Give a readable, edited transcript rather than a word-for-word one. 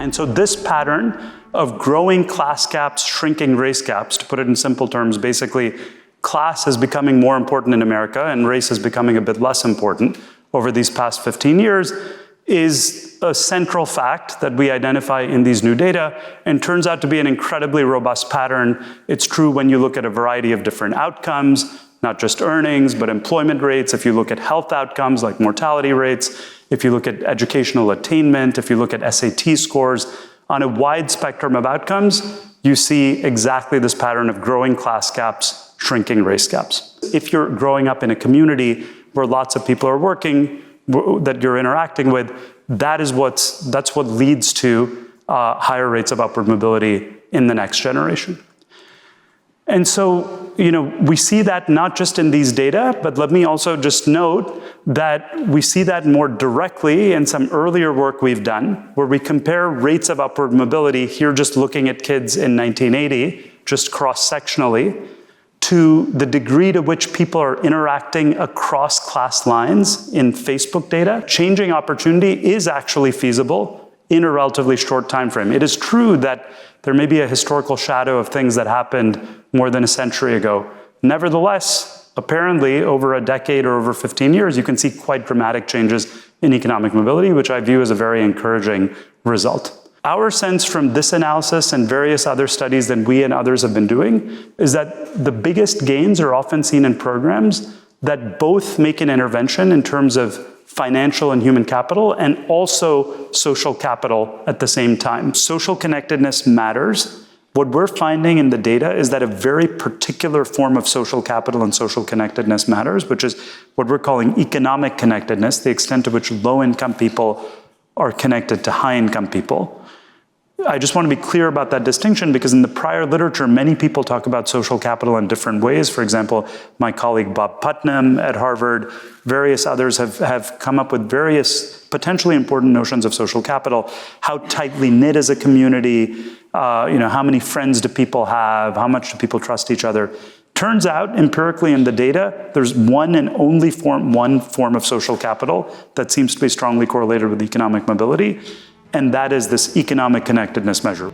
And so this pattern of growing class gaps, shrinking race gaps, to put it in simple terms, basically class is becoming more important in America and race is becoming a bit less important over these past 15 years, is a central fact that we identify in these new data and turns out to be an incredibly robust pattern. It's true when you look at a variety of different outcomes, not just earnings, but employment rates. If you look at health outcomes like mortality rates, if you look at educational attainment, if you look at SAT scores, on a wide spectrum of outcomes, you see exactly this pattern of growing class gaps, shrinking race gaps. If you're growing up in a community where lots of people are working, that you're interacting with, that's what leads to higher rates of upward mobility in the next generation. And so, we see that not just in these data, but let me also just note that we see that more directly in some earlier work we've done, where we compare rates of upward mobility, here just looking at kids in 1980, just cross-sectionally, to the degree to which people are interacting across class lines in Facebook data. Changing opportunity is actually feasible in a relatively short time frame. It is true that there may be a historical shadow of things that happened more than a century ago. Nevertheless, apparently over a decade or over 15 years, you can see quite dramatic changes in economic mobility, which I view as a very encouraging result. Our sense from this analysis and various other studies that we and others have been doing is that the biggest gains are often seen in programs that both make an intervention in terms of financial and human capital and also social capital at the same time. Social connectedness matters. What we're finding in the data is that a very particular form of social capital and social connectedness matters, which is what we're calling economic connectedness, the extent to which low-income people are connected to high-income people. I just want to be clear about that distinction because in the prior literature, many people talk about social capital in different ways. For example, my colleague Bob Putnam at Harvard, various others have come up with various potentially important notions of social capital. How tightly knit is a community? How many friends do people have? How much do people trust each other? Turns out, empirically in the data, there's one and only one form of social capital that seems to be strongly correlated with economic mobility, and that is this economic connectedness measure.